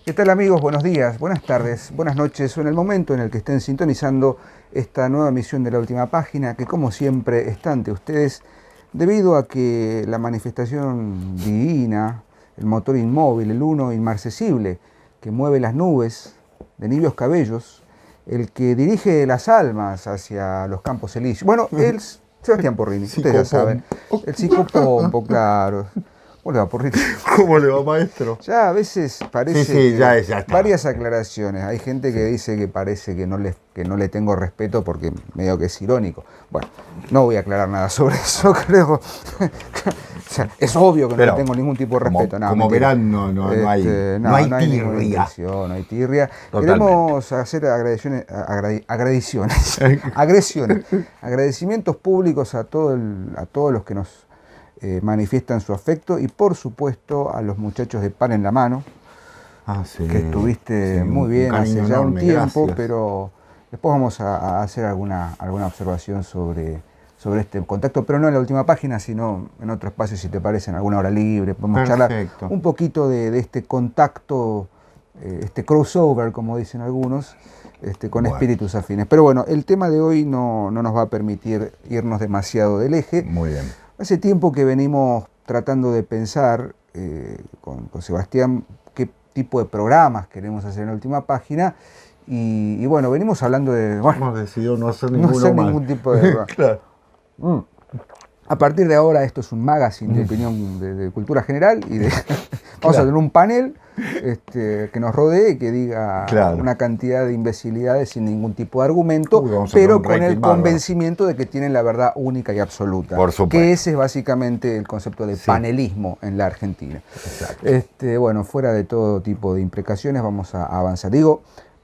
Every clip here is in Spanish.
¿Qué tal amigos? Buenos días, buenas tardes, buenas noches o en el momento en el que estén sintonizando esta nueva emisión de La Última Página que como siempre está ante ustedes debido a que la manifestación divina, el motor inmóvil, el uno inmarcesible que mueve las nubes de nibios cabellos, el que dirige las almas hacia los campos elíseos. Bueno, es Sebastián Porrini, ustedes ya saben, el psicopompo, claro. ¿Cómo le va, Porrini? ¿Cómo le va, maestro? Ya a veces parece Sí, ya está. Varias aclaraciones. Hay gente que dice que parece que no le tengo respeto porque medio que es irónico. Bueno, no voy a aclarar nada sobre eso, creo. O sea, es obvio que no le tengo ningún tipo de respeto. Como verán, no hay ninguna tirria. intención, no hay tirria. Totalmente. Queremos hacer agradecimientos públicos a todos los que nos manifiestan su afecto y por supuesto a los muchachos de Pan en la Mano, que estuviste muy bien hace ya un tiempo, gracias. Pero después vamos a hacer alguna observación sobre este contacto, pero no en La Última Página, sino en otro espacio, si te parece, en alguna hora libre. Podemos charlar un poquito de este contacto, este crossover, como dicen algunos, con espíritus afines. Pero bueno, el tema de hoy no nos va a permitir irnos demasiado del eje. Muy bien. Hace tiempo que venimos tratando de pensar con Sebastián qué tipo de programas queremos hacer en La Última Página y bueno, venimos hablando de... Bueno, hemos decidido no hacer ningún tipo de programa. Claro. A partir de ahora esto es un magazine de opinión de cultura general y vamos a tener un panel que nos rodee y que diga una cantidad de imbecilidades sin ningún tipo de argumento, pero con el convencimiento de que tienen la verdad única y absoluta. Por supuesto. Que ese es básicamente el concepto de panelismo en la Argentina. Exacto. Bueno, fuera de todo tipo de imprecaciones, vamos a avanzar.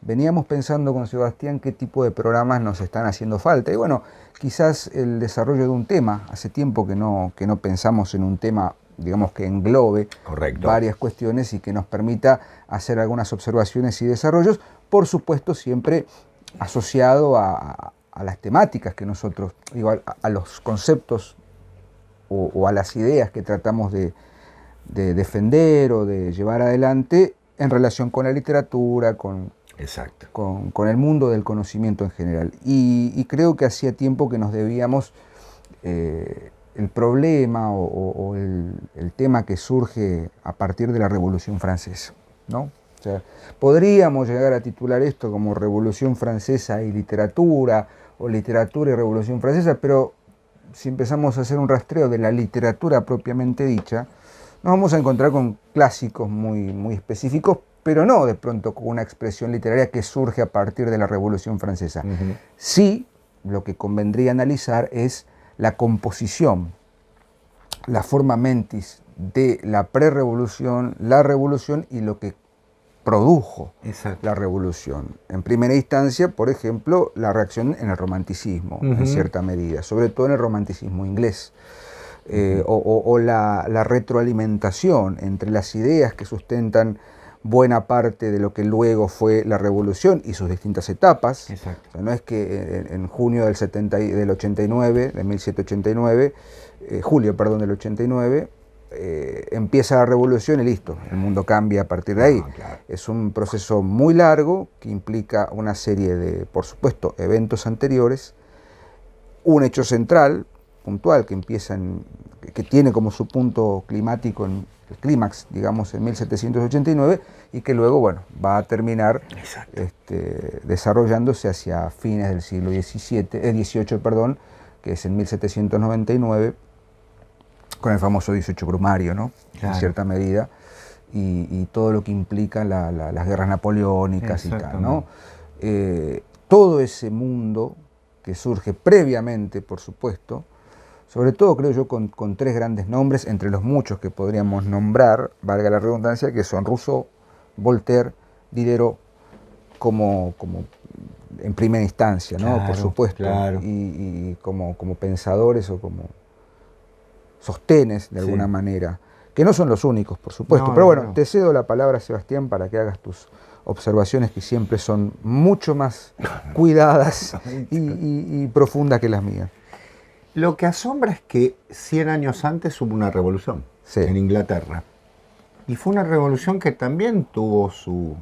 Veníamos pensando con Sebastián qué tipo de programas nos están haciendo falta. Y bueno, quizás el desarrollo de un tema. Hace tiempo que no pensamos en un tema, digamos, que englobe varias cuestiones y que nos permita hacer algunas observaciones y desarrollos, por supuesto siempre asociado a las temáticas que nosotros, a los conceptos o a las ideas que tratamos de defender o de llevar adelante en relación con la literatura, con el mundo del conocimiento en general. Y creo que hacía tiempo que nos debíamos el problema o el tema que surge a partir de la Revolución Francesa, ¿no? O sea, podríamos llegar a titular esto como Revolución Francesa y literatura, o literatura y Revolución Francesa, pero si empezamos a hacer un rastreo de la literatura propiamente dicha, nos vamos a encontrar con clásicos muy específicos, pero no de pronto con una expresión literaria que surge a partir de la Revolución Francesa. Sí, lo que convendría analizar es la composición, la forma mentis de la prerevolución, la revolución y lo que produjo la revolución. En primera instancia, por ejemplo, la reacción en el romanticismo, en cierta medida, sobre todo en el romanticismo inglés. O la retroalimentación entre las ideas que sustentan buena parte de lo que luego fue la revolución y sus distintas etapas. O sea, no es que en junio del 89, de 1789, julio, perdón, del 89, empieza la revolución y listo, el mundo cambia a partir de ahí. Es un proceso muy largo que implica una serie de, por supuesto, eventos anteriores, un hecho central, puntual, que tiene como su punto climático en el clímax, digamos, en 1789, y que luego, bueno, va a terminar desarrollándose hacia fines del siglo XVIII, perdón, que es en 1799, con el famoso 18 Brumario, ¿no? En cierta medida, y todo lo que implica las guerras napoleónicas y tal, ¿no? Todo ese mundo que surge previamente, por supuesto, sobre todo creo yo con tres grandes nombres, entre los muchos que podríamos nombrar, valga la redundancia, que son Rousseau, Voltaire, Diderot, como en primera instancia, ¿no? Por supuesto, y como pensadores o como sostenes de alguna manera, que no son los únicos, por supuesto, pero bueno, te cedo la palabra, Sebastián, para que hagas tus observaciones que siempre son mucho más cuidadas y profundas que las mías. Lo que asombra es que 100 años antes hubo una revolución en Inglaterra. Y fue una revolución que también tuvo sus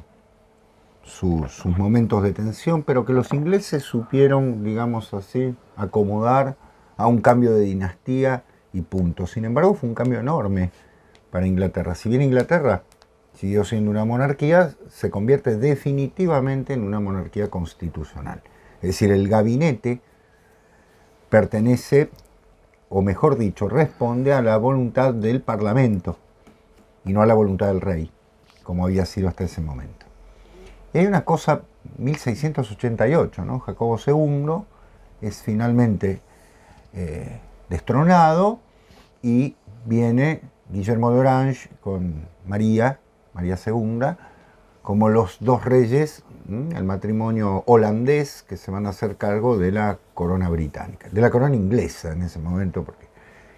momentos de tensión, pero que los ingleses supieron, digamos así, acomodar a un cambio de dinastía y punto. Sin embargo, fue un cambio enorme para Inglaterra. Si bien Inglaterra siguió siendo una monarquía, se convierte definitivamente en una monarquía constitucional. Es decir, el gabinete pertenece, o mejor dicho, responde a la voluntad del Parlamento y no a la voluntad del rey, como había sido hasta ese momento. Y hay una cosa, 1688, ¿no? Jacobo II es finalmente destronado y viene Guillermo de Orange con María II, como los dos reyes, el matrimonio holandés, que se van a hacer cargo de la corona británica, de la corona inglesa en ese momento,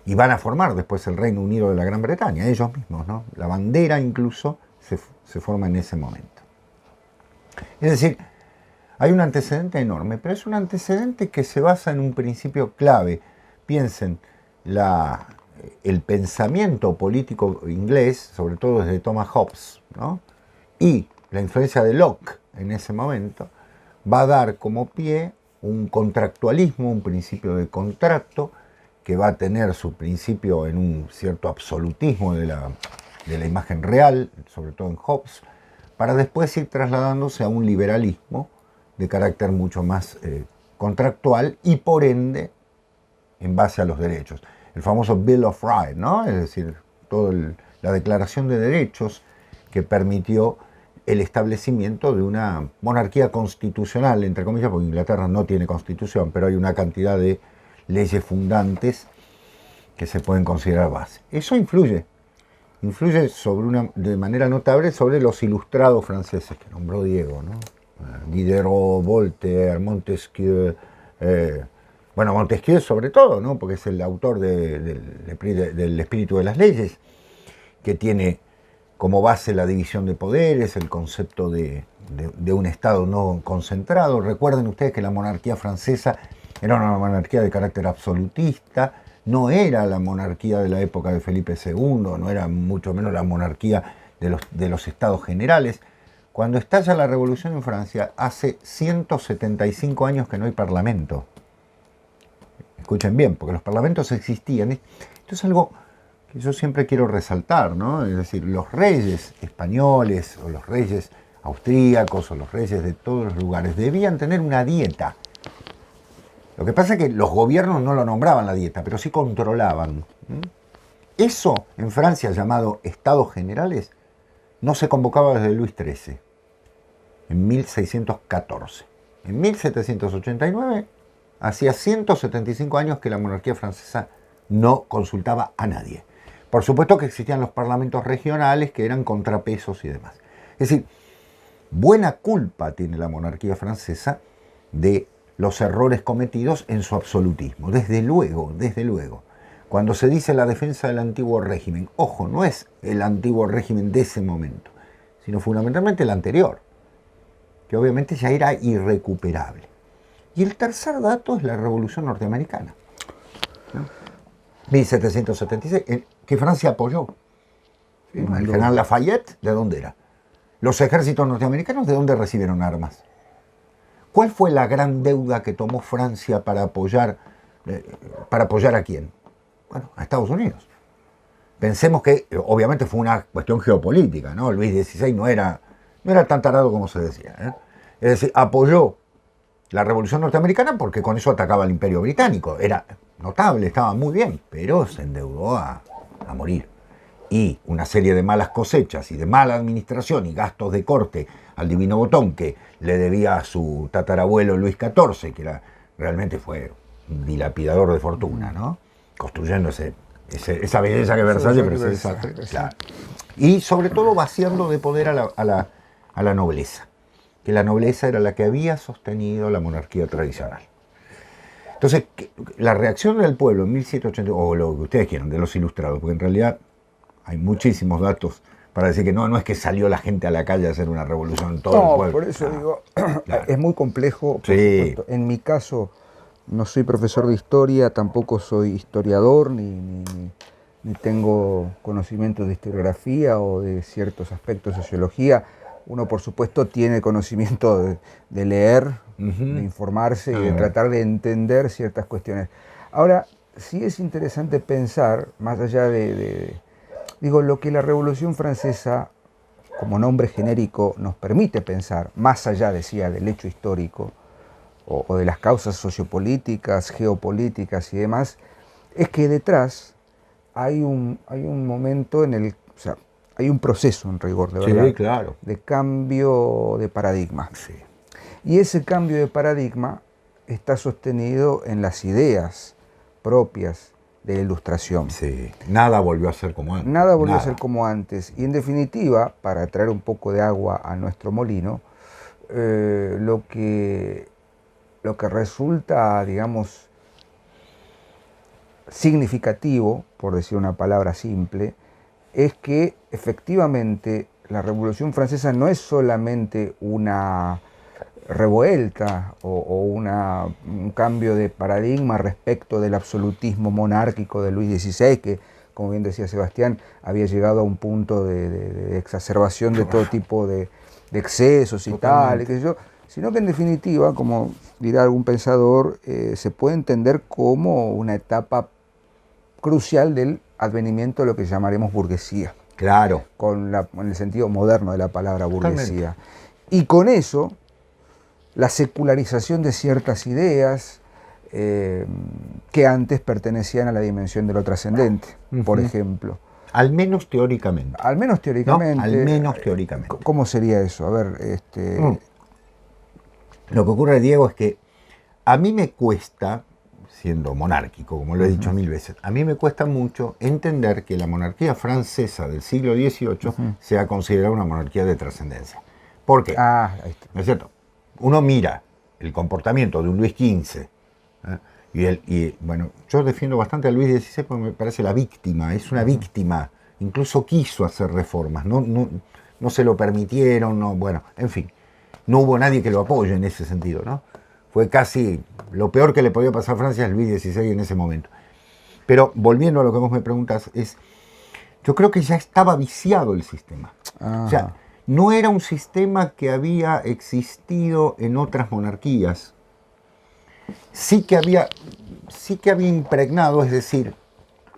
y van a formar después el Reino Unido de la Gran Bretaña, ellos mismos, ¿no? La bandera incluso se forma en ese momento. Es decir, hay un antecedente enorme, pero es un antecedente que se basa en un principio clave. Piensen, el pensamiento político inglés, sobre todo desde Thomas Hobbes, ¿no? Y la influencia de Locke en ese momento, va a dar como pie un contractualismo, un principio de contrato, que va a tener su principio en un cierto absolutismo de la imagen real, sobre todo en Hobbes, para después ir trasladándose a un liberalismo de carácter mucho más contractual y por ende en base a los derechos. El famoso Bill of Rights, ¿no? Es decir, toda la declaración de derechos que permitió el establecimiento de una monarquía constitucional, entre comillas, porque Inglaterra no tiene constitución, pero hay una cantidad de leyes fundantes que se pueden considerar base. Eso influye de manera notable sobre los ilustrados franceses que nombró Diego, ¿no? Diderot, Voltaire, Montesquieu, Montesquieu sobre todo, ¿no? Porque es el autor del Espíritu de las Leyes, que tiene como base la división de poderes, el concepto de un Estado no concentrado. Recuerden ustedes que la monarquía francesa era una monarquía de carácter absolutista, no era la monarquía de la época de Felipe II, no era mucho menos la monarquía de los estados generales. Cuando estalla la revolución en Francia, hace 175 años que no hay parlamento. Escuchen bien, porque los parlamentos existían. Esto es algo que yo siempre quiero resaltar, ¿no? Es decir, los reyes españoles, o los reyes austríacos, o los reyes de todos los lugares, debían tener una dieta. Lo que pasa es que los gobiernos no lo nombraban la dieta, pero sí controlaban. Eso en Francia, llamado Estados Generales, no se convocaba desde Luis XIII, en 1614. En 1789, hacía 175 años que la monarquía francesa no consultaba a nadie. Por supuesto que existían los parlamentos regionales que eran contrapesos y demás. Es decir, buena culpa tiene la monarquía francesa de los errores cometidos en su absolutismo. Desde luego, desde luego. Cuando se dice la defensa del antiguo régimen, ojo, no es el antiguo régimen de ese momento, sino fundamentalmente el anterior, que obviamente ya era irrecuperable. Y el tercer dato es la Revolución Norteamericana, ¿no? 1776, que Francia apoyó. ¿Sí? El general Lafayette, ¿de dónde era? Los ejércitos norteamericanos, ¿de dónde recibieron armas? ¿Cuál fue la gran deuda que tomó Francia para apoyar a quién? Bueno, a Estados Unidos. Pensemos que obviamente fue una cuestión geopolítica, ¿no? Luis XVI no era tan tarado como se decía, ¿eh? Es decir, apoyó la Revolución Norteamericana porque con eso atacaba al Imperio Británico. Era notable, estaba muy bien, pero se endeudó a morir. Y una serie de malas cosechas y de mala administración y gastos de corte al divino botón que le debía a su tatarabuelo Luis XIV, que realmente fue un dilapidador de fortuna, ¿no? Construyendo esa belleza que Versalles, pero ese desastre. Claro. Y sobre todo vaciando de poder a la nobleza, que la nobleza era la que había sostenido la monarquía tradicional. Entonces, la reacción del pueblo en 1780, o lo que ustedes quieran, de los ilustrados, porque en realidad hay muchísimos datos para decir que no es que salió la gente a la calle a hacer una revolución en todo el pueblo. Por eso digo, claro. Es muy complejo. Por sí. Supuesto. En mi caso, no soy profesor de historia, tampoco soy historiador, ni ni tengo conocimiento de historiografía o de ciertos aspectos de sociología. Uno, por supuesto, tiene conocimiento de leer, de informarse y de tratar de entender ciertas cuestiones. Ahora, sí es interesante pensar, más allá digo, lo que la Revolución Francesa, como nombre genérico, nos permite pensar, más allá, decía, del hecho histórico o de las causas sociopolíticas, geopolíticas y demás, es que detrás hay un momento en el, o sea, hay un proceso en rigor, de verdad, Sí, claro. de cambio de paradigma. Sí. Y ese cambio de paradigma está sostenido en las ideas propias de la Ilustración. Sí, nada volvió a ser como antes. Nada volvió a ser como antes. Y en definitiva, para traer un poco de agua a nuestro molino, lo que resulta, digamos, significativo, por decir una palabra simple, es que efectivamente la Revolución Francesa no es solamente una revuelta o un cambio de paradigma respecto del absolutismo monárquico de Luis XVI, que, como bien decía Sebastián, había llegado a un punto de exacerbación de todo tipo de excesos y tal, y qué sé yo, sino que en definitiva, como dirá algún pensador, se puede entender como una etapa crucial del advenimiento de lo que llamaremos burguesía. Claro. En el sentido moderno de la palabra burguesía. Y con eso, la secularización de ciertas ideas que antes pertenecían a la dimensión de lo trascendente, por ejemplo. Al menos teóricamente. Al menos teóricamente. ¿No? Al menos teóricamente. ¿Cómo sería eso? A ver, Lo que ocurre, Diego, es que a mí me cuesta, siendo monárquico, como lo he dicho mil veces, a mí me cuesta mucho entender que la monarquía francesa del siglo XVIII sea considerada una monarquía de trascendencia. ¿Por qué? Ahí está. ¿No es cierto? Uno mira el comportamiento de un Luis XV, y bueno, yo defiendo bastante a Luis XVI porque me parece la víctima, es una víctima, incluso quiso hacer reformas, no se lo permitieron, bueno, en fin, no hubo nadie que lo apoye en ese sentido, ¿no? Fue casi lo peor que le podía pasar a Francia a Luis XVI en ese momento. Pero volviendo a lo que vos me preguntas, yo creo que ya estaba viciado el sistema. O sea, no era un sistema que había existido en otras monarquías. Sí que había impregnado, es decir,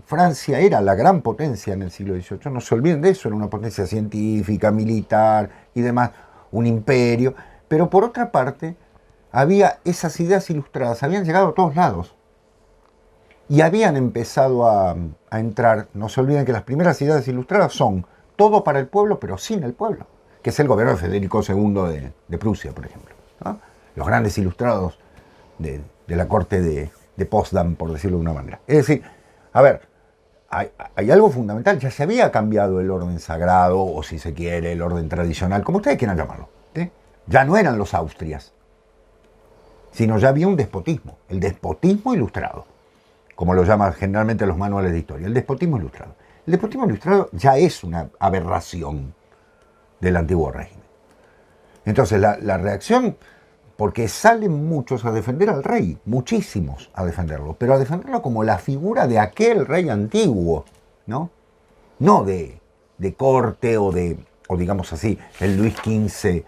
Francia era la gran potencia en el siglo XVIII, no se olviden de eso, era una potencia científica, militar y demás, un imperio, pero por otra parte había esas ideas ilustradas, habían llegado a todos lados y habían empezado a entrar. No se olviden que las primeras ideas ilustradas son todo para el pueblo, pero sin el pueblo, que es el gobierno de Federico II de Prusia, por ejemplo, ¿no? Los grandes ilustrados de la corte de Potsdam, por decirlo de una manera. Es decir, a ver, hay algo fundamental, ya se había cambiado el orden sagrado, o si se quiere, el orden tradicional, como ustedes quieran llamarlo, ¿sí? Ya no eran los Austrias, sino ya había un despotismo, el despotismo ilustrado, como lo llaman generalmente los manuales de historia, el despotismo ilustrado. El despotismo ilustrado ya es una aberración del antiguo régimen. Entonces la reacción, porque salen muchos a defender al rey, muchísimos a defenderlo, pero a defenderlo como la figura de aquel rey antiguo, ¿no? No de corte o digamos así, el Luis XV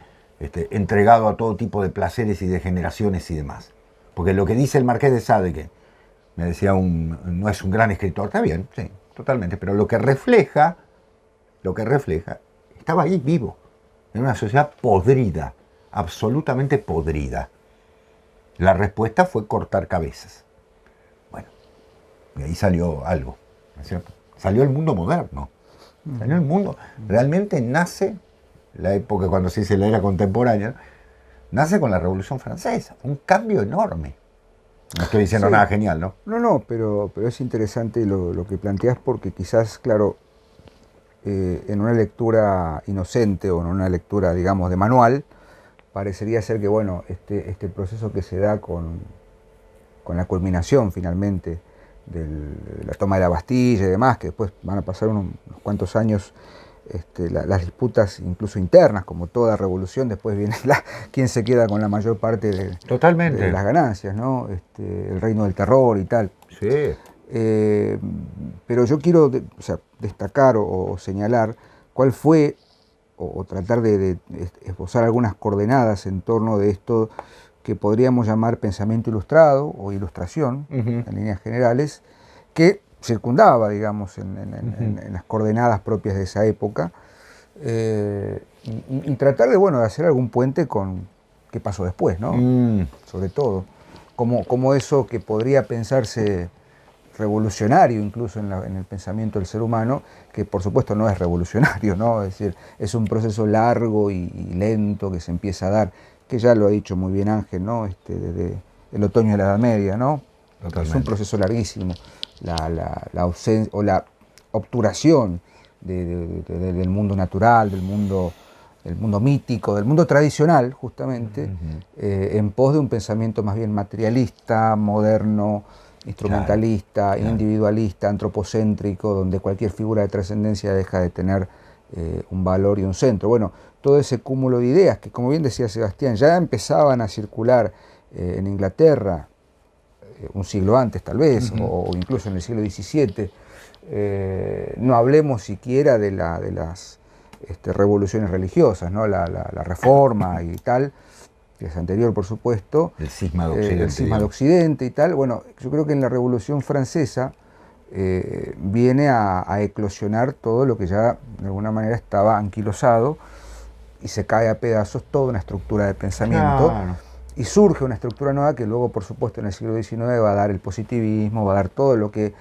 entregado a todo tipo de placeres y de generaciones y demás. Porque lo que dice el Marqués de Sade, que me decía no es un gran escritor, está bien, sí, totalmente, pero lo que refleja, estaba ahí vivo, en una sociedad podrida, absolutamente podrida. La respuesta fue cortar cabezas. Bueno, y ahí salió algo, ¿no es cierto? Salió el mundo moderno, salió el mundo, realmente nace la época, cuando se dice la era contemporánea, nace con la Revolución Francesa, un cambio enorme. No estoy diciendo nada genial, ¿no? No, pero es interesante lo que planteas, porque quizás, claro, en una lectura inocente o en una lectura, digamos, de manual, parecería ser que, bueno, este proceso que se da con la culminación, finalmente, de la toma de la Bastilla y demás, que después van a pasar unos cuantos años, las disputas incluso internas, como toda revolución, después viene quién se queda con la mayor parte de Totalmente. las ganancias, ¿no? El reino del terror y tal. Sí. Pero yo quiero destacar o señalar cuál fue, o tratar de esbozar algunas coordenadas en torno de esto que podríamos llamar pensamiento ilustrado o ilustración, en líneas generales, que circundaba, digamos, en las coordenadas propias de esa época, y tratar de hacer algún puente con qué pasó después, ¿no? Sobre todo, como eso que podría pensarse revolucionario incluso en el pensamiento del ser humano, que por supuesto no es revolucionario, ¿no? Es decir, es un proceso largo y lento que se empieza a dar, que ya lo ha dicho muy bien Ángel, ¿no? Desde el otoño de la Edad Media, ¿no? Totalmente. Es un proceso larguísimo, la ausencia o la obturación del mundo natural, del mundo mítico, del mundo tradicional, justamente, en pos de un pensamiento más bien materialista, moderno, instrumentalista, claro, individualista, antropocéntrico, donde cualquier figura de trascendencia deja de tener un valor y un centro. Bueno, todo ese cúmulo de ideas que, como bien decía Sebastián, ya empezaban a circular en Inglaterra, un siglo antes tal vez, o incluso en el siglo XVII. No hablemos siquiera de las revoluciones religiosas, ¿no? La Reforma y tal, que es anterior, por supuesto. El cisma de Occidente. El cisma de Occidente y tal. Bueno, yo creo que en la Revolución Francesa viene a eclosionar todo lo que ya de alguna manera estaba anquilosado y se cae a pedazos toda una estructura de pensamiento. Claro. Y surge una estructura nueva que luego, por supuesto, en el siglo XIX va a dar el positivismo, va a dar todo lo que...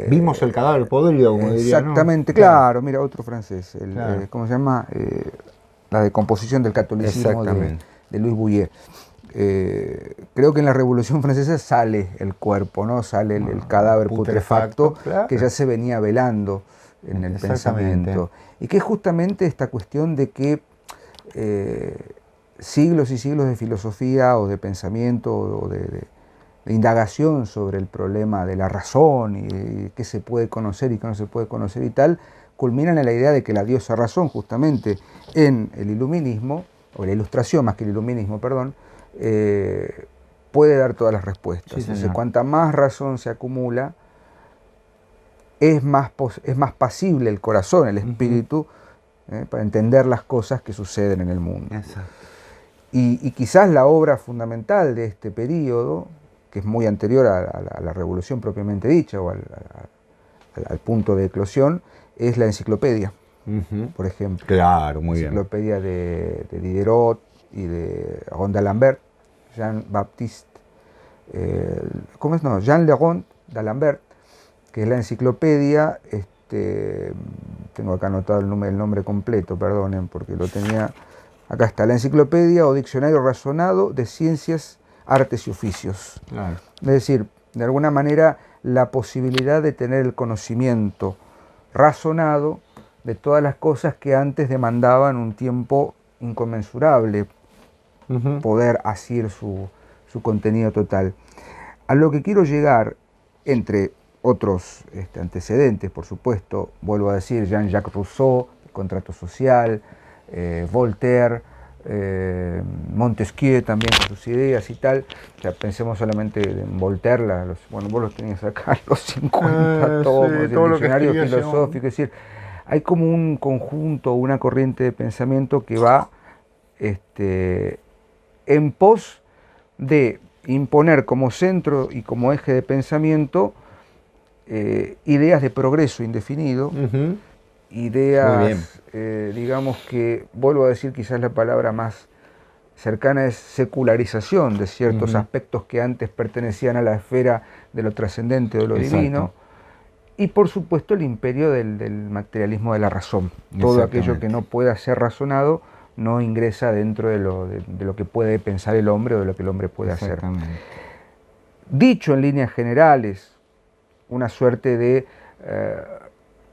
Vimos el cadáver podrido, como diría, ¿no? Exactamente, claro, mira, otro francés, claro. ¿Cómo se llama? La decomposición del catolicismo de Louis Bouillet. Creo que en la Revolución Francesa sale el cuerpo, ¿no? Sale el cadáver putrefacto, claro, que ya se venía velando en el pensamiento. Y que es justamente esta cuestión de que siglos y siglos de filosofía o de pensamiento o de indagación sobre el problema de la razón y qué se puede conocer y qué no se puede conocer y tal, culminan en la idea de que la diosa razón, justamente en el iluminismo, o la ilustración más que el iluminismo, perdón, puede dar todas las respuestas. Sí, entonces, cuanta más razón se acumula, es más pasible el corazón, el espíritu, para entender las cosas que suceden en el mundo. Exacto. Y quizás la obra fundamental de este periodo, que es muy anterior a la revolución propiamente dicha, o al punto de eclosión, es la enciclopedia, por ejemplo. Claro, muy bien. La enciclopedia de Diderot y de Ronde d'Alembert, Jean-Baptiste, Jean Le Rond d'Alembert, que es la enciclopedia, tengo acá anotado el nombre completo, perdonen, porque lo tenía, acá está, la enciclopedia o diccionario razonado de ciencias, artes y oficios. Claro. Es decir, de alguna manera, la posibilidad de tener el conocimiento razonado de todas las cosas que antes demandaban un tiempo inconmensurable, poder asir su contenido total. A lo que quiero llegar, entre otros antecedentes, por supuesto, vuelvo a decir, Jean-Jacques Rousseau, el contrato social, Voltaire, Montesquieu también con sus ideas y tal. O sea, pensemos solamente en Voltaire, vos los tenías acá, los 50 tomos, sí, el diccionario filosófico, es decir, hay como un conjunto, una corriente de pensamiento que va en pos de imponer como centro y como eje de pensamiento ideas de progreso indefinido, ideas, digamos que, vuelvo a decir, quizás la palabra más cercana es secularización de ciertos aspectos que antes pertenecían a la esfera de lo trascendente o de lo divino, y por supuesto el imperio del materialismo de la razón. Todo aquello que no pueda ser razonado no ingresa dentro de lo que puede pensar el hombre o de lo que el hombre puede hacer. Dicho en líneas generales, una suerte de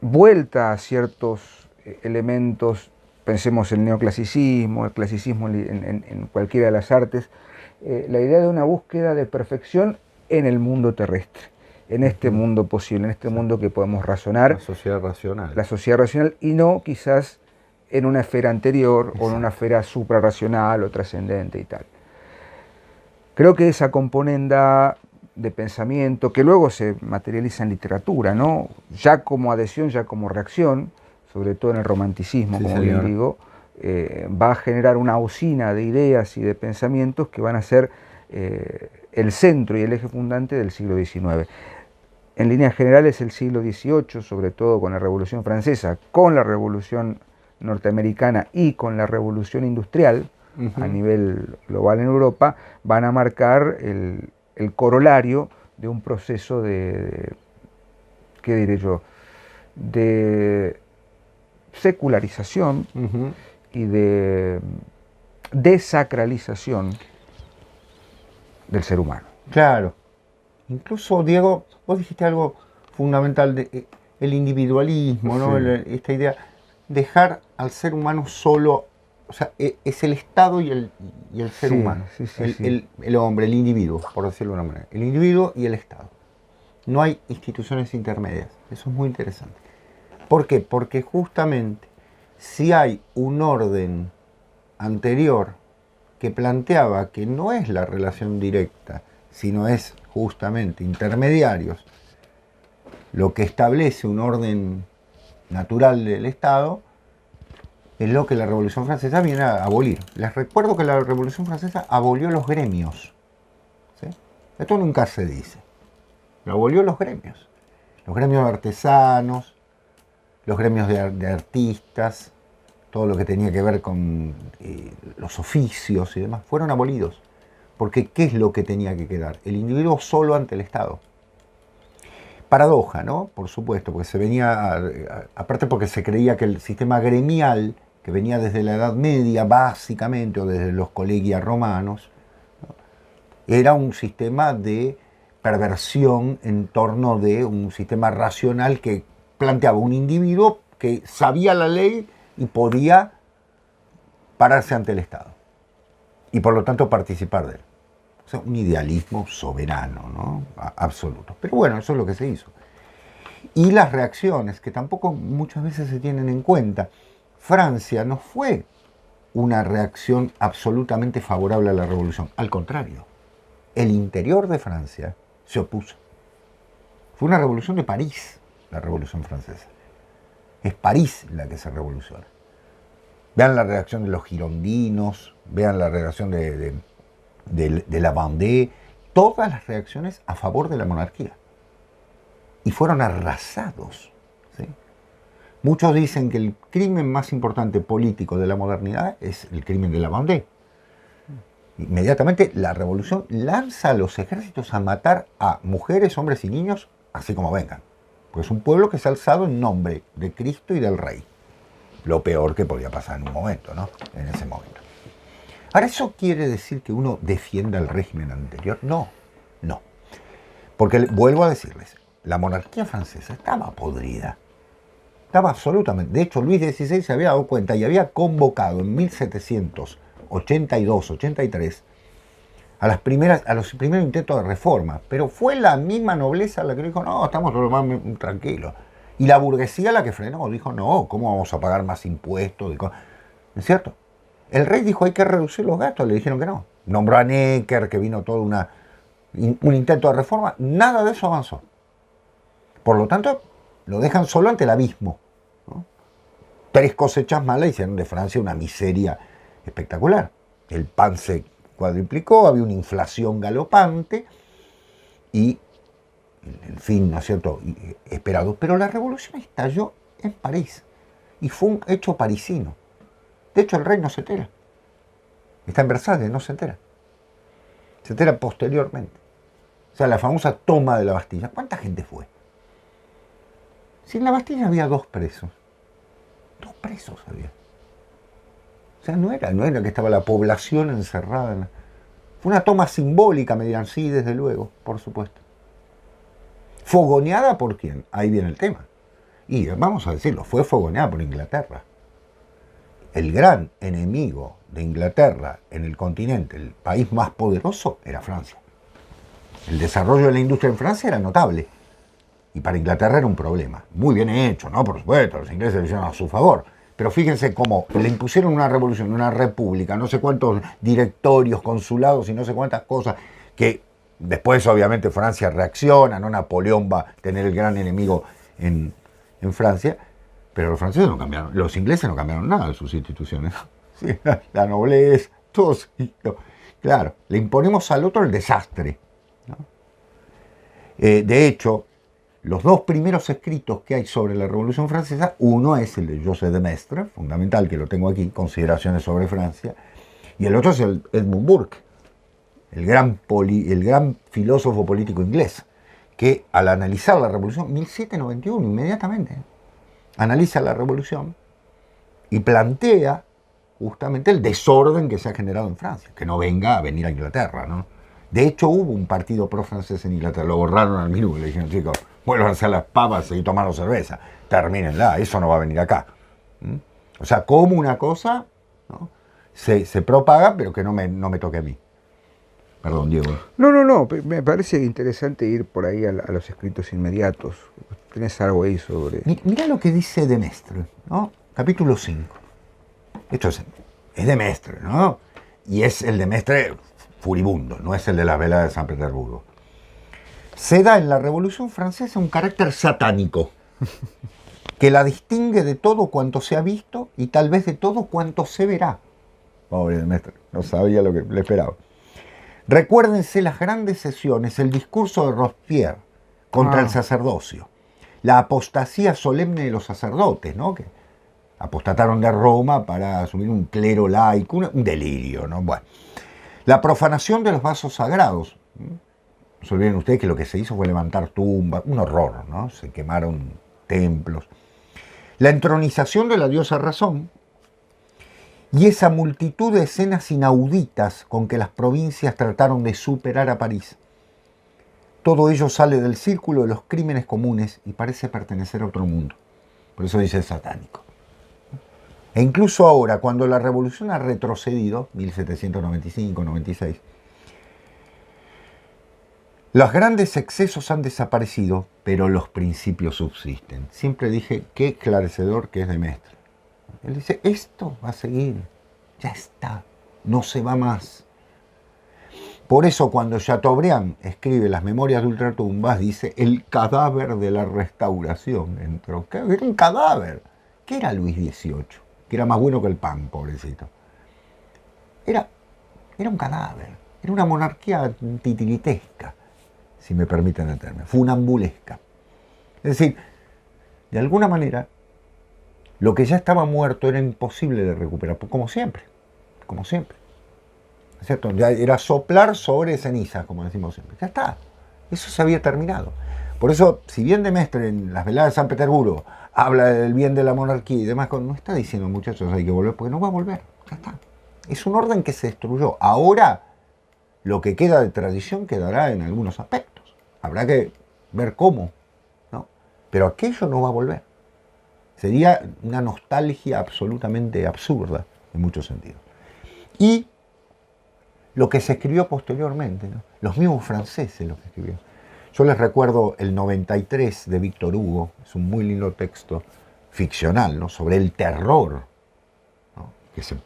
vuelta a ciertos elementos, pensemos en el neoclasicismo, el clasicismo en cualquiera de las artes, la idea de una búsqueda de perfección en el mundo terrestre, en este mundo posible, en este mundo que podemos razonar. La sociedad racional. La sociedad racional, y no quizás en una esfera anterior o en una esfera suprarracional o trascendente y tal. Creo que esa componenda de pensamiento que luego se materializa en literatura, ¿no? Ya como adhesión, ya como reacción, sobre todo en el romanticismo, Sí, como señor. bien digo, va a generar una usina de ideas y de pensamientos que van a ser el centro y el eje fundante del siglo XIX. En líneas generales el siglo XVIII, sobre todo con la Revolución Francesa, con la Revolución Norteamericana y con la Revolución Industrial a nivel global en Europa, van a marcar el corolario de un proceso ¿qué diré yo?, de secularización y de desacralización del ser humano. Claro. Incluso, Diego, vos dijiste algo fundamental, el individualismo, ¿no? Sí. Esta idea, dejar al ser humano solo, o sea, es el Estado y el ser Sí, humano, sí, sí, sí. el hombre, el individuo, por decirlo de una manera, el individuo y el Estado. No hay instituciones intermedias, eso es muy interesante. ¿Por qué? Porque justamente si hay un orden anterior que planteaba que no es la relación directa, sino es justamente intermediarios, lo que establece un orden natural del Estado, es lo que la Revolución Francesa viene a abolir. Les recuerdo que la Revolución Francesa abolió los gremios. ¿Sí? Esto nunca se dice. Pero abolió los gremios de artesanos, los gremios de artistas, todo lo que tenía que ver con los oficios y demás, fueron abolidos. Porque ¿qué es lo que tenía que quedar? El individuo solo ante el Estado. Paradoja, ¿no? Por supuesto, porque se venía, aparte porque se creía que el sistema gremial, que venía desde la Edad Media básicamente, o desde los colegios romanos, ¿no?, era un sistema de perversión en torno de un sistema racional que planteaba un individuo que sabía la ley y podía pararse ante el Estado y por lo tanto participar de él. O sea, un idealismo soberano, ¿no? Absoluto. Pero bueno, eso es lo que se hizo. Y las reacciones, que tampoco muchas veces se tienen en cuenta. Francia no fue una reacción absolutamente favorable a la revolución. Al contrario, el interior de Francia se opuso. Fue una revolución de París, la Revolución Francesa. Es París la que se revoluciona. Vean la reacción de los girondinos, vean la reacción de la Vendée, todas las reacciones a favor de la monarquía. Y fueron arrasados. ¿Sí? Muchos dicen que el crimen más importante político de la modernidad es el crimen de la Vendée. Inmediatamente la revolución lanza a los ejércitos a matar a mujeres, hombres y niños, así como vengan. Pues es un pueblo que se ha alzado en nombre de Cristo y del Rey. Lo peor que podía pasar en un momento, ¿no? En ese momento. Ahora, ¿eso quiere decir que uno defienda el régimen anterior? No, no. Porque, vuelvo a decirles, la monarquía francesa estaba podrida. Estaba absolutamente... De hecho, Luis XVI se había dado cuenta y había convocado en 1782-83 a los primeros intentos de reforma. Pero fue la misma nobleza la que dijo, no, estamos más tranquilos. Y la burguesía la que frenó, dijo, no, ¿cómo vamos a pagar más impuestos? ¿Es cierto? El rey dijo, hay que reducir los gastos, le dijeron que no. Nombró a Necker, que vino todo un intento de reforma, nada de eso avanzó. Por lo tanto, lo dejan solo ante el abismo, ¿no? 3 cosechas malas hicieron de Francia una miseria espectacular. El pan se cuadruplicó, había una inflación galopante y el fin, ¿no es cierto?, esperado. Pero la revolución estalló en París y fue un hecho parisino. De hecho, el rey no se entera. Está en Versalles, no se entera. Se entera posteriormente. O sea, la famosa toma de la Bastilla. ¿Cuánta gente fue? Si en la Bastilla había 2 presos. 2 presos había. O sea, no era que estaba la población encerrada. Fue una toma simbólica, me dirán, sí, desde luego, por supuesto. ¿Fogoneada por quién? Ahí viene el tema. Y vamos a decirlo, fue fogoneada por Inglaterra. El gran enemigo de Inglaterra en el continente, el país más poderoso, era Francia. El desarrollo de la industria en Francia era notable. Y para Inglaterra era un problema. Muy bien hecho, ¿no? Por supuesto, los ingleses lo hicieron a su favor. Pero fíjense cómo le impusieron una revolución, una república, no sé cuántos directorios, consulados y no sé cuántas cosas, que Después, obviamente, Francia reacciona, ¿no? Napoleón va a tener el gran enemigo en Francia, pero los franceses no cambiaron, los ingleses no cambiaron nada de sus instituciones. Sí, la nobleza, todo siguió. Claro, le imponemos al otro el desastre, ¿no? De hecho, los dos primeros escritos que hay sobre la Revolución Francesa, uno es el de Joseph de Maistre, fundamental, que lo tengo aquí, Consideraciones sobre Francia, y el otro es el Edmund Burke, el gran filósofo político inglés, que al analizar la Revolución, 1791, inmediatamente, analiza la Revolución y plantea justamente el desorden que se ha generado en Francia, que no venga a venir a Inglaterra, ¿no? De hecho, hubo un partido pro-francés en Inglaterra, lo borraron al minuto, le dijeron, chicos, vuelvan a hacer las papas y tomando cerveza, termínenla, eso no va a venir acá. ¿Mm? O sea, como una cosa, ¿no? se propaga, pero que no me toque a mí. Perdón, Diego. No, me parece interesante ir por ahí a los escritos inmediatos. ¿Tenés algo ahí sobre...? Mira lo que dice de Maistre, ¿no? Capítulo 5. Esto es de Maistre, ¿no? Y es el de Maistre furibundo, no es el de las velas de San Petersburgo. Se da en la Revolución Francesa un carácter satánico que la distingue de todo cuanto se ha visto y tal vez de todo cuanto se verá. Pobre de Maistre, no sabía lo que le esperaba. Recuérdense las grandes sesiones, el discurso de Robespierre contra el sacerdocio, la apostasía solemne de los sacerdotes, ¿no? Que apostataron de Roma para asumir un clero laico, un delirio, ¿no? Bueno, la profanación de los vasos sagrados. No se olviden ustedes que lo que se hizo fue levantar tumbas, un horror, ¿no? Se quemaron templos. La entronización de la diosa Razón y esa multitud de escenas inauditas con que las provincias trataron de superar a París. Todo ello sale del círculo de los crímenes comunes y parece pertenecer a otro mundo. Por eso dice satánico. E incluso ahora, cuando la revolución ha retrocedido, 1795-96, los grandes excesos han desaparecido, pero los principios subsisten. Siempre dije, qué esclarecedor que es de Maistre. Él dice, esto va a seguir, ya está, no se va más. Por eso cuando Chateaubriand escribe las Memorias de Ultratumbas, dice, el cadáver de la Restauración entró. Era un cadáver. ¿Qué era Luis XVIII? Que era más bueno que el pan, pobrecito. Era un cadáver, era una monarquía titiritesca, si me permiten el término, funambulesca. Es decir, de alguna manera, lo que ya estaba muerto era imposible de recuperar, como siempre, ¿cierto? Ya era soplar sobre cenizas, como decimos siempre. Ya está, eso se había terminado. Por eso, si bien de Maistre en las veladas de San Petersburgo habla del bien de la monarquía y demás, no está diciendo, muchachos, hay que volver, porque no va a volver, ya está. Es un orden que se destruyó. Ahora, lo que queda de tradición quedará en algunos aspectos. Habrá que ver cómo, ¿no? Pero aquello no va a volver. Sería una nostalgia absolutamente absurda en muchos sentidos. Y lo que se escribió posteriormente, ¿no? Los mismos franceses lo que escribieron. Yo les recuerdo el 93 de Víctor Hugo, es un muy lindo texto ficcional, ¿no? Sobre el terror, ¿no? Que se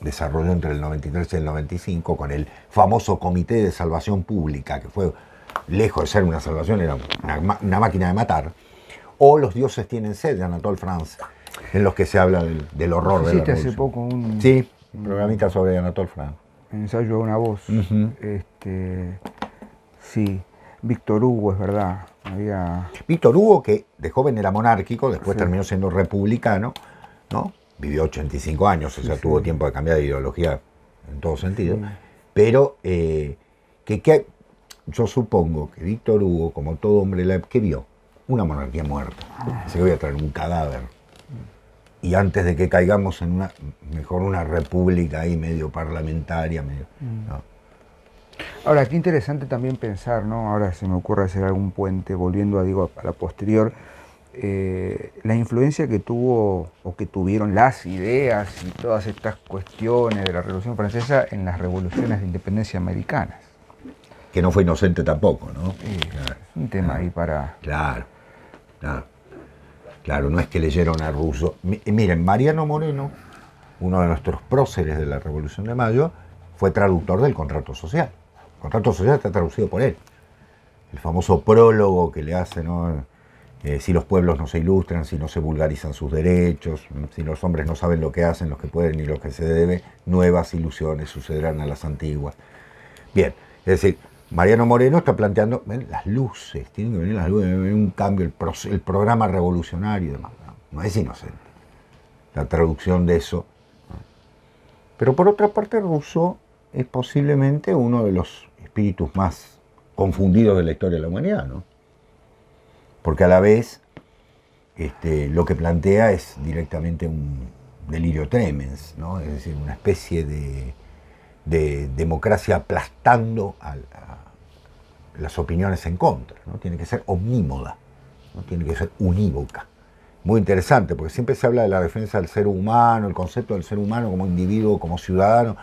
desarrolló entre el 93 y el 95 con el famoso Comité de Salvación Pública, que fue, lejos de ser una salvación, era una máquina de matar. O Los dioses tienen sed, de Anatole France, en los que se habla del horror de la revolución. Hace poco un programita sobre Anatole France. Ensayo a una voz. Sí, Víctor Hugo, es verdad. Víctor Hugo, que de joven era monárquico, después terminó siendo republicano, ¿no? Vivió 85 años, o sea, tuvo tiempo de cambiar de ideología en todo sentido. Pero yo supongo que Víctor Hugo, como todo hombre, ¿qué vio? Una monarquía muerta. Se voy a traer un cadáver. Y antes de que caigamos en mejor una república ahí medio parlamentaria, medio, ¿no? Ahora, qué interesante también pensar, ¿no? Ahora se me ocurre hacer algún puente, volviendo a la posterior, la influencia que tuvo o que tuvieron las ideas y todas estas cuestiones de la Revolución Francesa en las revoluciones de independencia americanas. Que no fue inocente tampoco, ¿no? Claro, es un tema ahí para... Claro, no es que leyeron a Rousseau. Miren, Mariano Moreno, uno de nuestros próceres de la Revolución de Mayo, fue traductor del contrato social. contrato social está traducido por él. El famoso prólogo que le hace, ¿no? Si los pueblos no se ilustran, si no se vulgarizan sus derechos, si los hombres no saben lo que hacen, los que pueden y lo que se debe, nuevas ilusiones sucederán a las antiguas. Bien, es decir, Mariano Moreno está planteando, ven, las luces, tienen que venir las luces, venir un cambio, el programa revolucionario y demás. No es inocente la traducción de eso. Pero por otra parte, Rousseau es posiblemente uno de los espíritus más confundidos de la historia de la humanidad, ¿no? Porque a la vez lo que plantea es directamente un delirio tremens, ¿no? Es decir, una especie de democracia aplastando a las opiniones en contra, ¿no? Tiene que ser omnímoda, ¿no? Tiene que ser unívoca. Muy interesante, porque siempre se habla de la defensa del ser humano, el concepto del ser humano como individuo, como ciudadano,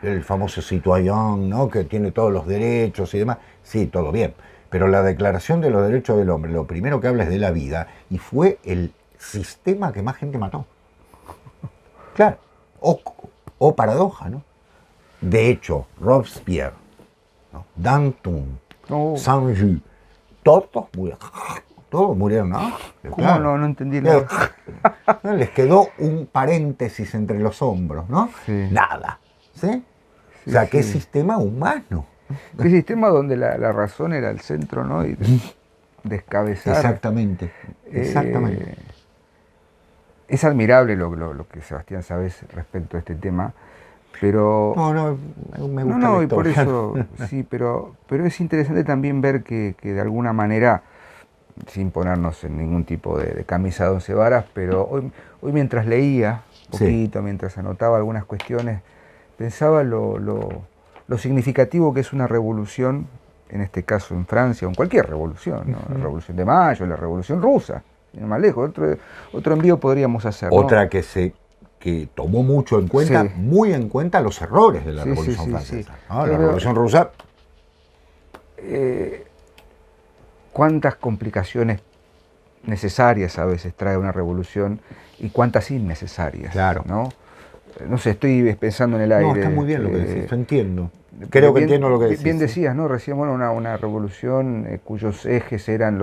el famoso citoyen, ¿no? Que tiene todos los derechos y demás. Sí, todo bien. Pero la Declaración de los Derechos del Hombre, lo primero que habla es de la vida, y fue el sistema que más gente mató. Claro, o paradoja, ¿no? De hecho, Robespierre, ¿no? Danton, Saint-Just, todos murieron, ¿no? ¿Cómo Claro. no entendí nada? Les quedó un paréntesis entre los hombros, ¿no? Sí. Nada. ¿Sí? Sí, O sea, qué sí. sistema humano. Qué sistema donde la razón era el centro, ¿no? Y descabezar. Exactamente. Exactamente. Es admirable lo que Sebastián sabes respecto a este tema, pero... No, me gusta No, la y por historia. eso, sí, pero es interesante también ver que de alguna manera, sin ponernos en ningún tipo de camisa de 11 varas, pero hoy mientras leía un poquito, mientras anotaba algunas cuestiones, pensaba lo significativo que es una revolución, en este caso en Francia, o en cualquier revolución, ¿no? La Revolución de Mayo, la Revolución Rusa, sin ir más lejos, otro envío podríamos hacer, ¿no? Otra que tomó mucho en cuenta, Sí. muy en cuenta los errores de la Sí, Revolución sí, Francesa. sí. ¿No? La Pero- Revolución Rusa, cuántas complicaciones necesarias a veces trae una revolución y cuántas innecesarias, Claro. ¿no? No sé, estoy pensando en el aire. no, está muy bien lo que decís, yo entiendo. Creo que Bien- entiendo lo que decís. Bien ¿sí? decías, ¿no? Recién, bueno, una revolución cuyos ejes eran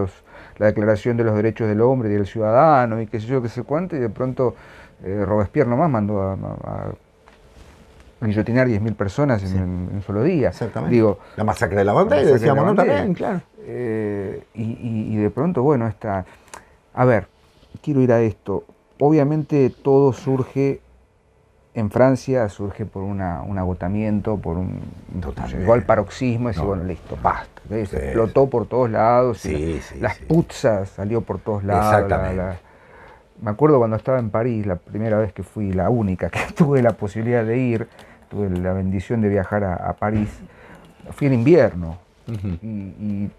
la Declaración de los Derechos del Hombre y del Ciudadano y qué sé yo, qué sé cuánto, y de pronto Robespierre nomás mandó a guillotinar 10.000 personas Sí. en un solo día. Exactamente. Digo, La masacre de la bandera, masacre de decíamos, la ¿no? bandera. También, claro. Y de pronto, bueno, a ver, quiero ir a esto. Obviamente todo surge en Francia, surge por un agotamiento, por un Totalmente. igual paroxismo, y decir, No. bueno, listo, basta. ¿Ves? Sí, Explotó por todos lados, y Sí, sí, las sí. puzzas salió por todos lados. Exactamente. Me acuerdo cuando estaba en París, la primera vez que fui, la única que tuve la posibilidad de ir, tuve la bendición de viajar a París, fui en invierno. Y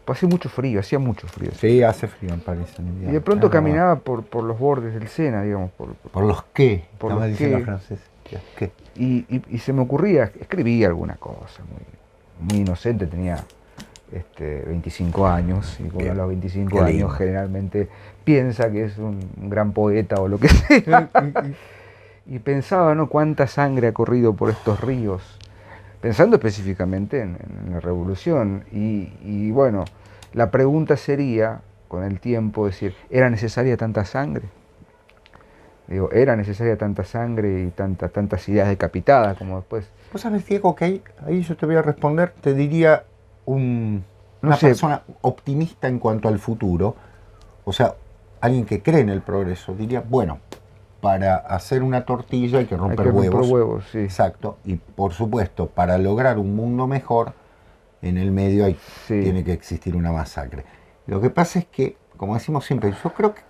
pasé mucho frío, hacía mucho frío. Sí, hace frío en París. en Y invierno. de pronto Es verdad. caminaba por los bordes del Sena, digamos, ¿Por los qué? Por Estaba los diciendo qué. francés. ¿Qué? y se me ocurría, escribí alguna cosa, muy inocente, tenía 25 años, y como Bien. a los 25 Qué lindo. años generalmente piensa que es un gran poeta o lo que sea. Y pensaba, ¿no?, cuánta sangre ha corrido por estos ríos, pensando específicamente en la revolución. Y bueno, la pregunta sería, con el tiempo, decir, ¿era necesaria tanta sangre? Digo, ¿era necesaria tanta sangre y tantas ideas decapitadas como después? Vos sabés, Diego, que ahí yo te voy a responder, te diría una No sé. persona optimista en cuanto al futuro, o sea, alguien que cree en el progreso, diría, bueno, para hacer una tortilla hay que romper Hay que romper huevos. huevos, sí. Exacto, y por supuesto, para lograr un mundo mejor, en el medio Sí. tiene que existir una masacre. Lo que pasa es que, como decimos siempre, yo creo que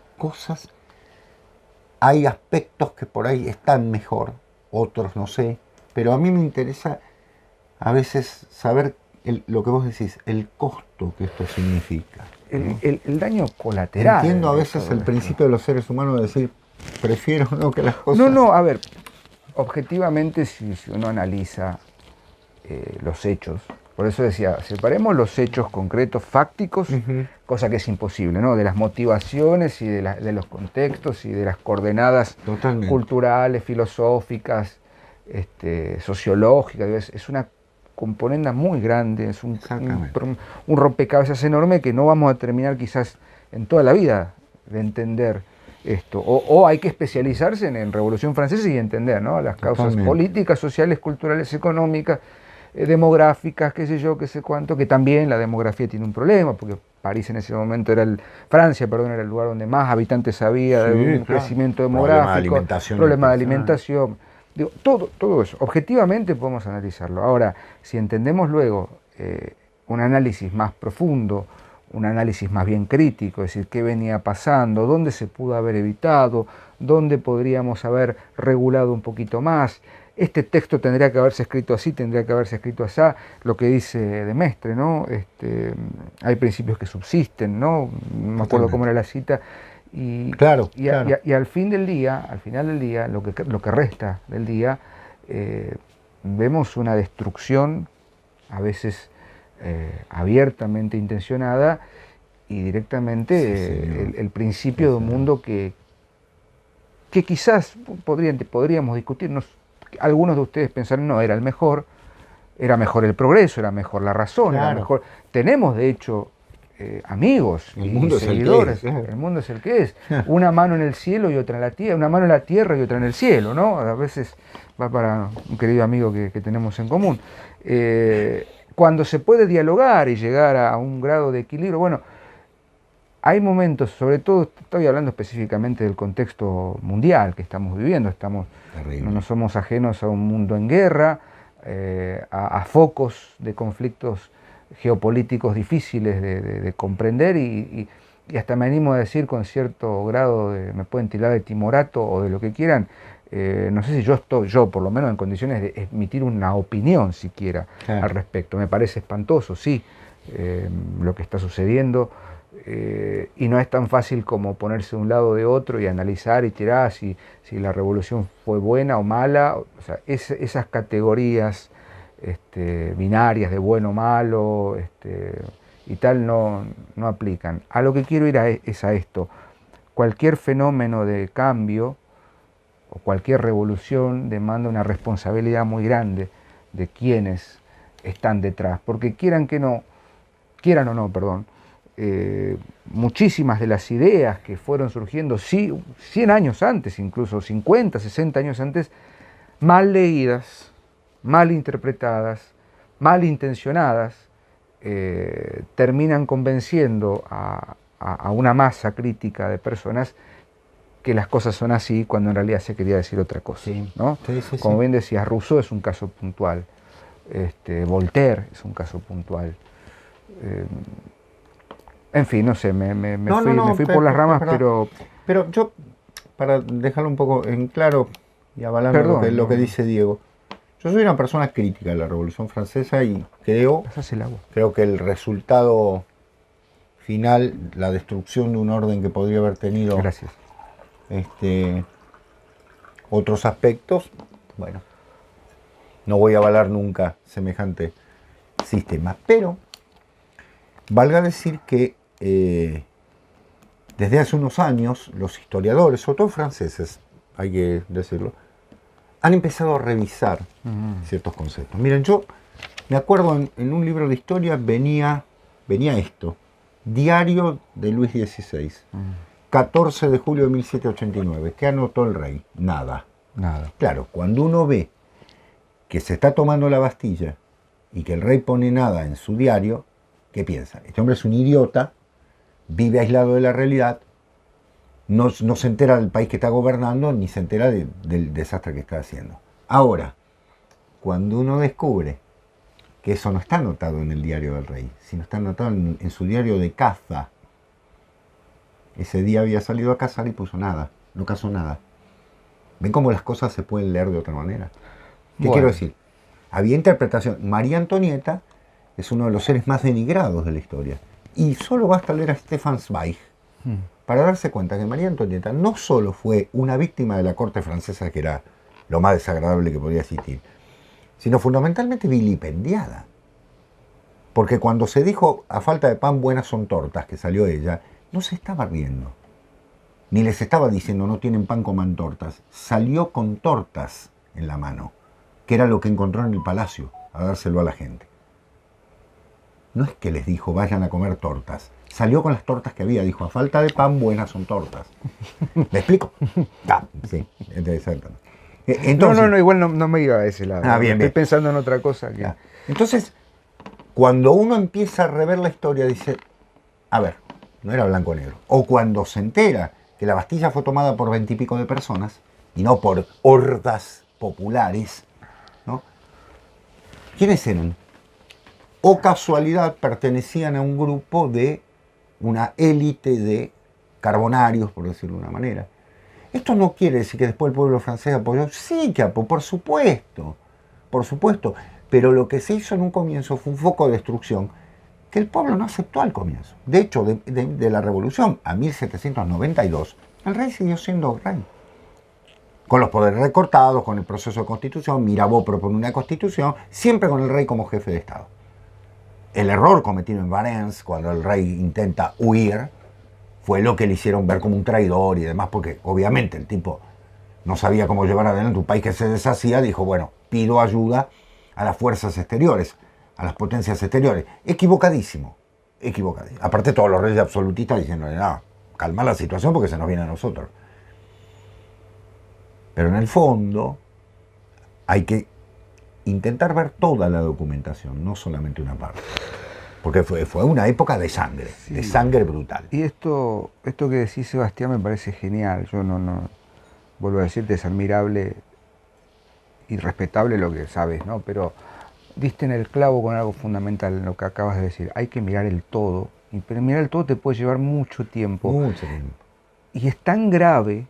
hay aspectos que por ahí están mejor, otros no sé, pero a mí me interesa a veces saber lo que vos decís, el costo que esto significa. ¿no? El daño colateral. Entiendo a de veces todo el esto. principio de los seres humanos de decir, prefiero no que las cosas... No, a ver, objetivamente si uno analiza los hechos, por eso decía, separemos los hechos concretos, fácticos, Ujú. cosa que es imposible, ¿no? De las motivaciones y de los contextos y de las coordenadas Totalmente. culturales, filosóficas, sociológicas, es una componendas muy grandes, un rompecabezas enorme que no vamos a terminar quizás en toda la vida de entender esto. O hay que especializarse en Revolución Francesa y entender, ¿no?, las causas políticas, sociales, culturales, económicas, demográficas, qué sé yo, qué sé cuánto, que también la demografía tiene un problema, porque París en ese momento Francia, perdón, era el lugar donde más habitantes había, Sí, de un crecimiento demográfico, problema de alimentación. Digo, todo eso, objetivamente podemos analizarlo. Ahora, si entendemos luego un análisis más profundo, un análisis más bien crítico, es decir, qué venía pasando, dónde se pudo haber evitado, dónde podríamos haber regulado un poquito más, este texto tendría que haberse escrito así, tendría que haberse escrito así, lo que dice de Mestre, ¿no? Hay principios que subsisten, ¿no? No me acuerdo cómo era la cita. Y al final del día, lo que resta del día, vemos una destrucción, a veces abiertamente intencionada, y directamente el principio de un mundo que quizás podríamos discutirnos. Algunos de ustedes pensaron, no, era mejor el progreso, era mejor la razón, era mejor. Tenemos, de hecho, amigos y seguidores. El mundo es el que es. Una mano en el cielo y otra en la tierra, una mano en la tierra y otra en el cielo, ¿no? A veces va para un querido amigo que tenemos en común. Cuando se puede dialogar y llegar a un grado de equilibrio, bueno, hay momentos, sobre todo estoy hablando específicamente del contexto mundial que estamos viviendo, no somos ajenos a un mundo en guerra, a focos de conflictos geopolíticos difíciles de comprender y hasta me animo a decir con cierto grado me pueden tirar de timorato o de lo que quieran, no sé si yo por lo menos en condiciones de emitir una opinión siquiera al respecto. Me parece espantoso, sí, lo que está sucediendo. Y no es tan fácil como ponerse de un lado o de otro y analizar y tirar si la revolución fue buena o mala. O sea, esas categorías binarias de bueno o malo y tal no aplican. A lo que quiero ir es a esto. Cualquier fenómeno de cambio o cualquier revolución demanda una responsabilidad muy grande de quienes están detrás, porque quieran o no, muchísimas de las ideas que fueron surgiendo 100 años antes, incluso 50, 60 años antes, mal leídas, mal interpretadas, mal intencionadas, terminan convenciendo a una masa crítica de personas que las cosas son así cuando en realidad se quería decir otra cosa, ¿no? Como bien decías, Rousseau es un caso puntual, Voltaire es un caso puntual. En fin, no sé, me fui por las ramas, pero... Pero yo, para dejarlo un poco en claro y avalando lo que dice Diego, yo soy una persona crítica de la Revolución Francesa y creo que el resultado final, la destrucción de un orden que podría haber tenido otros aspectos, bueno, no voy a avalar nunca semejante sistema, pero valga decir que desde hace unos años los historiadores, sobre todo franceses, hay que decirlo, han empezado a revisar ciertos conceptos. Miren, yo me acuerdo en un libro de historia venía esto, Diario de Luis XVI, 14 de julio de 1789. ¿Qué anotó el rey? Nada. Claro, cuando uno ve que se está tomando la Bastilla y que el rey pone nada en su diario, ¿qué piensan? Este hombre es un idiota, vive aislado de la realidad, no se entera del país que está gobernando, ni se entera del desastre que está haciendo. Ahora, cuando uno descubre que eso no está anotado en el diario del rey, sino está anotado en su diario de caza, ese día había salido a cazar y puso nada, no cazó nada. ¿Ven cómo las cosas se pueden leer de otra manera? ¿Qué quiero decir? Había interpretación. María Antonieta es uno de los seres más denigrados de la historia. Y solo basta leer a Stefan Zweig para darse cuenta que María Antonieta no solo fue una víctima de la corte francesa, que era lo más desagradable que podía existir, sino fundamentalmente vilipendiada. Porque cuando se dijo a falta de pan buenas son tortas, que salió ella, no se estaba riendo. Ni les estaba diciendo no tienen pan, coman tortas. Salió con tortas en la mano, que era lo que encontró en el palacio. a dárselo a la gente. No es que les dijo, vayan a comer tortas. Salió con las tortas que había, dijo, a falta de pan, buenas son tortas. ¿Me explico? Sí, exactamente. Entonces, no, igual no me iba a ese lado. Estoy pensando en otra cosa. Que... Entonces, cuando uno empieza a rever la historia, dice, a ver, no era blanco o negro. O cuando se entera que la Bastilla fue tomada por 20 y pico de personas, y no por hordas populares, ¿no? ¿Quiénes eran? O casualidad pertenecían a un grupo de una élite de carbonarios, por decirlo de una manera. Esto no quiere decir que después el pueblo francés apoyó. Sí que apoyó, por supuesto, pero lo que se hizo en un comienzo fue un foco de destrucción que el pueblo no aceptó al comienzo. De hecho, de la revolución a 1792, el rey siguió siendo rey. Con los poderes recortados, con el proceso de constitución, Mirabeau propone una constitución, siempre con el rey como jefe de Estado. El error cometido en Valence, cuando el rey intenta huir, fue lo que le hicieron ver como un traidor y demás, porque obviamente el tipo no sabía cómo llevar adelante un país que se deshacía, dijo, bueno, pido ayuda a las fuerzas exteriores, a las potencias exteriores. Equivocadísimo. Aparte todos los reyes absolutistas diciendo, no, calma la situación porque se nos viene a nosotros. Pero en el fondo hay que intentar ver toda la documentación, no solamente una parte. Porque fue una época de sangre brutal. Y esto que decís, Sebastián, me parece genial. Yo no vuelvo a decirte, es admirable y respetable lo que sabes, ¿no? Pero diste en el clavo con algo fundamental en lo que acabas de decir. Hay que mirar el todo. Pero mirar el todo te puede llevar mucho tiempo. Mucho tiempo. Y es tan grave,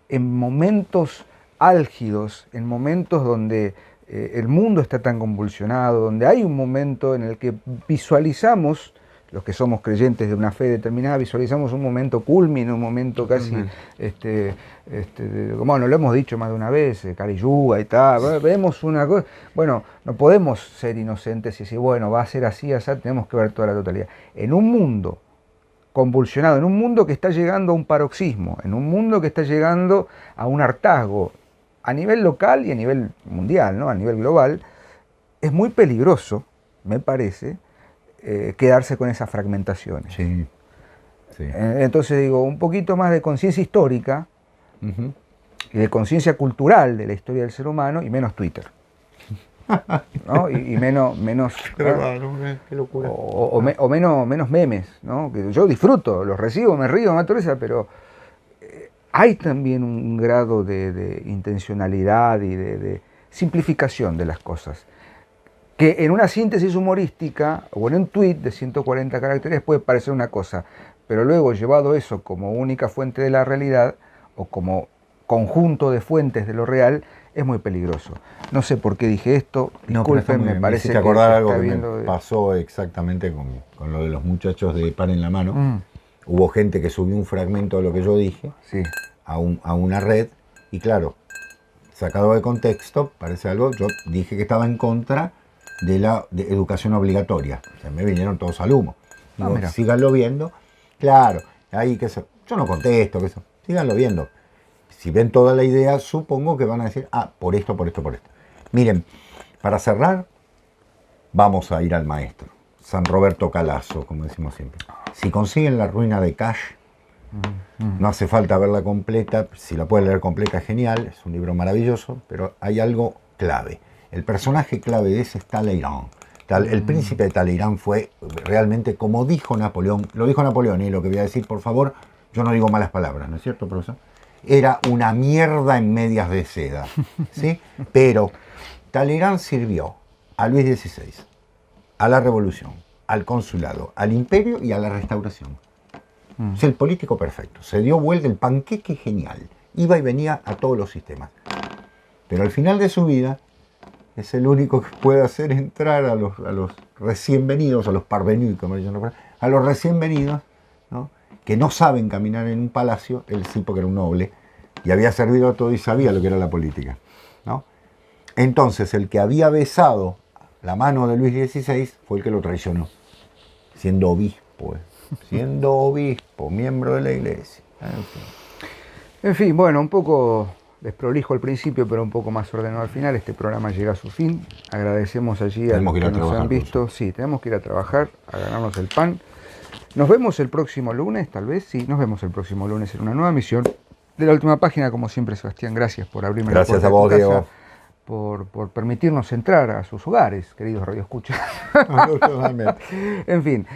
en momentos álgidos, en momentos donde el mundo está tan convulsionado, donde hay un momento en el que visualizamos, los que somos creyentes de una fe determinada, visualizamos un momento culmine, un momento casi, bueno, lo hemos dicho más de una vez, Kali Yuga y tal, vemos una cosa, bueno, no podemos ser inocentes y decir, bueno, va a ser así, tenemos que ver toda la totalidad. En un mundo convulsionado, en un mundo que está llegando a un paroxismo, en un mundo que está llegando a un hartazgo, a nivel local y a nivel mundial, ¿no? A nivel global, es muy peligroso, me parece, quedarse con esas fragmentaciones. Sí. Entonces digo, un poquito más de conciencia histórica y de conciencia cultural de la historia del ser humano y menos Twitter. ¿No? Y menos qué locura. O menos memes, ¿no? Que yo disfruto, los recibo, me río, me atoreza, pero hay también un grado de intencionalidad y de simplificación de las cosas, que en una síntesis humorística o en un tuit de 140 caracteres puede parecer una cosa, pero luego llevado eso como única fuente de la realidad o como conjunto de fuentes de lo real, es muy peligroso. No sé por qué dije esto, disculpen, me parece que acordar algo que me pasó exactamente con lo de los muchachos de Pan en la Mano. Hubo gente que subió un fragmento de lo que yo dije a una red y claro, sacado de contexto, parece algo, yo dije que estaba en contra de la educación obligatoria. O sea, me vinieron todos al humo. Digo, síganlo viendo. Claro, ahí que yo no contesto, que eso. Síganlo viendo. Si ven toda la idea, supongo que van a decir, por esto. Miren, para cerrar, vamos a ir al maestro, San Roberto Calasso, como decimos siempre. Si consiguen La ruina de Cash, no hace falta verla completa, si la pueden leer completa, genial, es un libro maravilloso, pero hay algo clave. El personaje clave de ese es Talleyrand. El príncipe de Talleyrand fue realmente, como dijo Napoleón, lo dijo Napoleón, y lo que voy a decir, por favor, yo no digo malas palabras, ¿no es cierto, profesor? Era una mierda en medias de seda, ¿sí? Pero Talleyrand sirvió a Luis XVI, a la Revolución, al Consulado, al Imperio y a la Restauración. Es el político perfecto, se dio vuelta, el panqueque genial, iba y venía a todos los sistemas. Pero al final de su vida, es el único que puede hacer entrar a los recién venidos, a los parvenus, como dicen, a los recién venidos, ¿no? Que no saben caminar en un palacio, él sí porque era un noble, y había servido a todo y sabía lo que era la política, ¿no? Entonces, el que había besado la mano de Luis XVI fue el que lo traicionó, siendo obispo, miembro de la iglesia. En fin, bueno, un poco desprolijo al principio, pero un poco más ordenado al final. Este programa llega a su fin. Agradecemos allí a los que nos han visto. Sí, tenemos que ir a trabajar, a ganarnos el pan. Nos vemos el próximo lunes, tal vez. Sí, nos vemos el próximo lunes en una nueva emisión de La Última Página. Como siempre, Sebastián, gracias por abrirme la puerta. Gracias a vos, Diego. Por permitirnos entrar a sus hogares, queridos radioescuchas. En fin,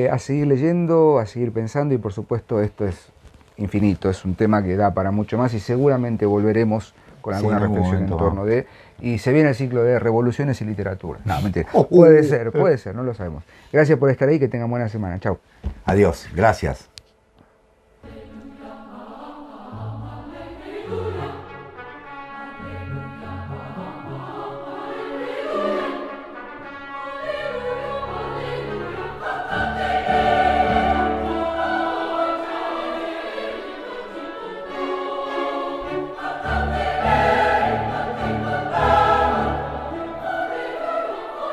a seguir leyendo, a seguir pensando y por supuesto esto es infinito, es un tema que da para mucho más y seguramente volveremos con alguna reflexión en torno de... Y se viene el ciclo de revoluciones y literatura. No, mentira. Puede ser, no lo sabemos. Gracias por estar ahí, que tengan buena semana. Chau. Adiós, gracias.